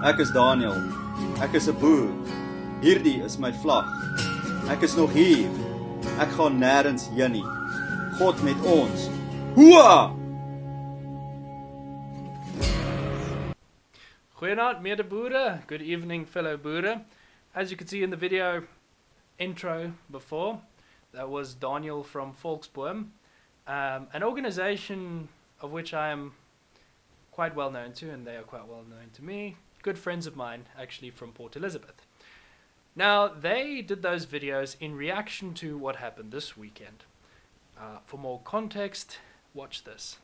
Ek is Daniel. Ek is 'n boer. Hierdie is my vlag. Ek is nog hier. Ek gaan nêrens heen nie. God met ons. Hoera! Goeienaand, medeboere. Good evening, fellow boere. As you could see in the video intro before, that was Daniel from Volk, an organization of which I am quite well known to, and they are quite well known to me. Good friends of mine, actually, from Port Elizabeth. Now, they did those videos in reaction to what happened this weekend. For more context, watch this.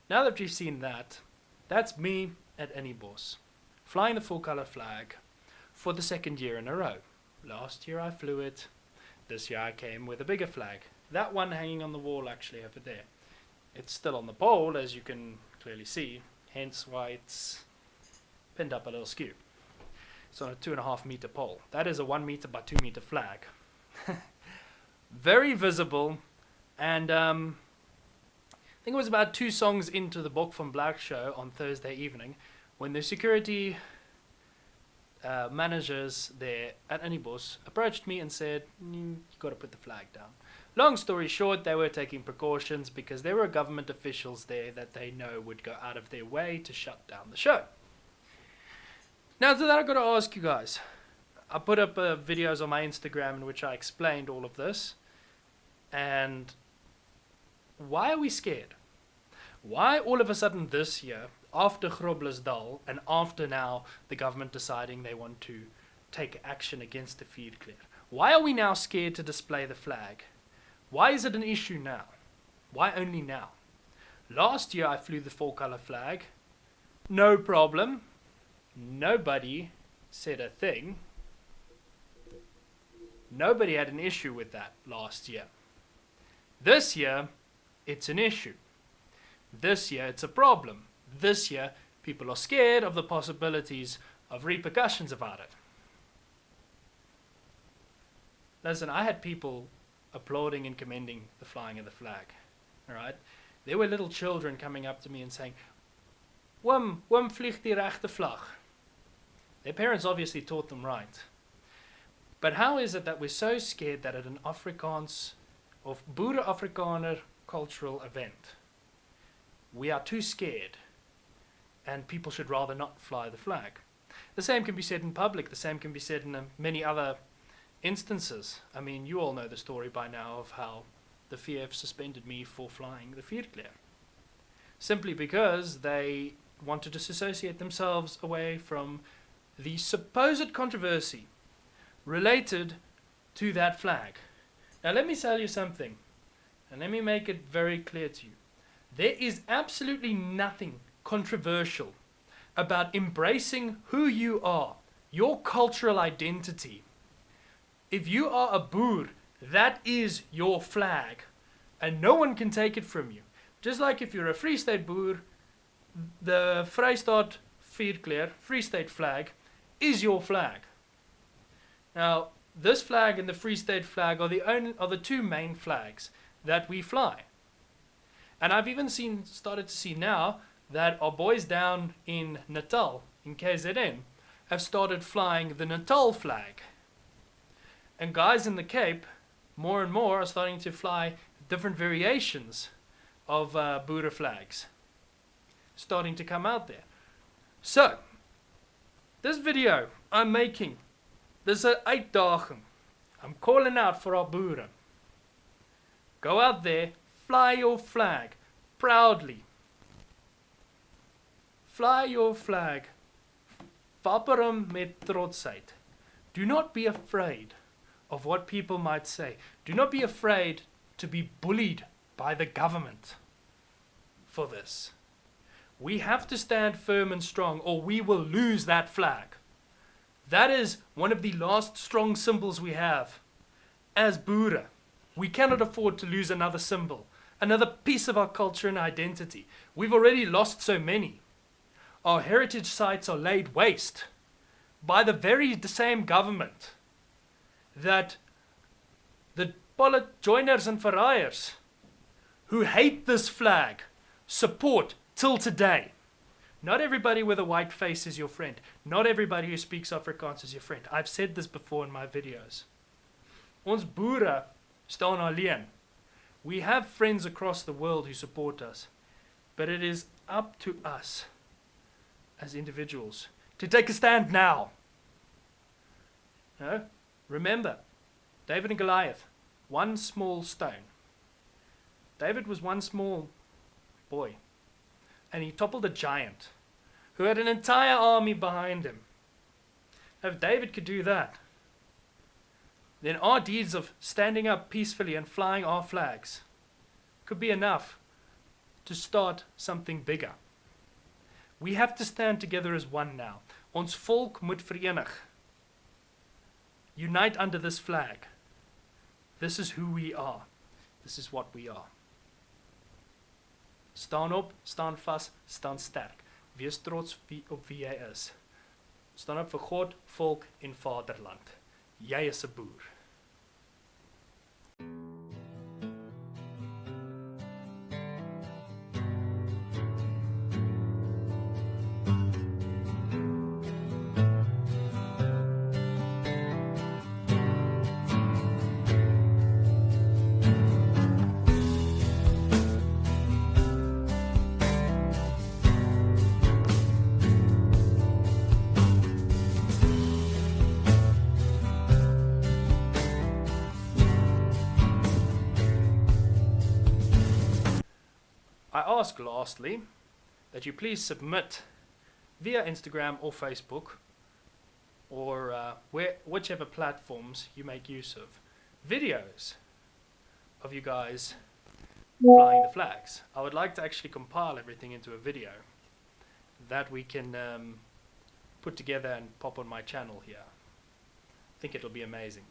Now that you've seen that, that's me at innibos, flying the full-color flag for the second year in a row. Last year I flew it, this year I came with a bigger flag. That one hanging on the wall actually over there. It's still on the pole, as you can clearly see, hence why it's pinned up a little skew. It's on a 2.5 meter pole. That is a 1 meter by 2 meter flag. Very visible, and I think it was about 2 songs into the Boek from Black show on Thursday evening when the security managers there at innibos approached me and said, you got to put the flag down. Long story short, they were taking precautions because there were government officials there that they know would go out of their way to shut down the show. Now to that I've got to ask you guys. I put up videos on my Instagram in which I explained all of this. And why are we scared? Why all of a sudden this year, after Groblersdal and after now the government deciding they want to take action against the Vierkleur, why are we now scared to display the flag? Why is it an issue now? Why only now? Last year I flew the full-color flag. No problem. Nobody said a thing. Nobody had an issue with that last year. This year, it's an issue. This year, it's a problem. This year, people are scared of the possibilities of repercussions about it. Listen, I had people applauding and commending the flying of the flag. All right? There were little children coming up to me and saying, Wim vliegt die rechte vlag. Their parents obviously taught them right. But how is it that we're so scared that at an Afrikaans of Boere Afrikaner cultural event, we are too scared and people should rather not fly the flag? The same can be said in public, the same can be said in many other instances. I mean, you all know the story by now of how the VF suspended me for flying the Vierkleur. Simply because they want to disassociate themselves away from the supposed controversy related to that flag. Now let me tell you something, and let me make it very clear to you. There is absolutely nothing controversial about embracing who you are, your cultural identity. If you are a Boer, that is your flag, and no one can take it from you. Just like if you're a Free State Boer, the Vrystaat Vierkleur, Free State flag, is your flag. Now, this flag and the Free State flag are the 2 main flags that we fly. And I've even started to see now that our boys down in Natal, in KZN, have started flying the Natal flag. And guys in the Cape, more and more, are starting to fly different variations of Boer flags. Starting to come out there. So, this video I'm making, dis 'n uitdaging. I'm calling out for our boere. Go out there, fly your flag proudly. Fly your flag. Wapper hom met trotsheid. Do not be afraid of what people might say. Do not be afraid to be bullied by the government for this. We have to stand firm and strong, or we will lose that flag. That is one of the last strong symbols we have as Boere. We cannot afford to lose another symbol. another piece of our culture and identity. We've already lost so many. Our heritage sites are laid waste by the same government that the joiners and verraaiers who hate this flag support till today. Not everybody with a white face is your friend. Not everybody who speaks Afrikaans is your friend. I've said this before in my videos. Ons boere staan alleen. We have friends across the world who support us, but it is up to us as individuals to take a stand now. No? Remember, David and Goliath, one small stone. David was one small boy, and he toppled a giant who had an entire army behind him. If David could do that, then our deeds of standing up peacefully and flying our flags could be enough to start something bigger. We have to stand together as one now. Ons volk moet verenig. Unite under this flag. This is who we are. This is what we are. Staan op, staan vas, staan sterk. Wees trots op wie jy is. Staan op vir God, volk en vaderland. Jy is 'n boer. I ask lastly that you please submit via Instagram or Facebook or whichever platforms you make use of videos of you guys flying the flags. I would like to actually compile everything into a video that we can put together and pop on my channel here. I think it'll be amazing.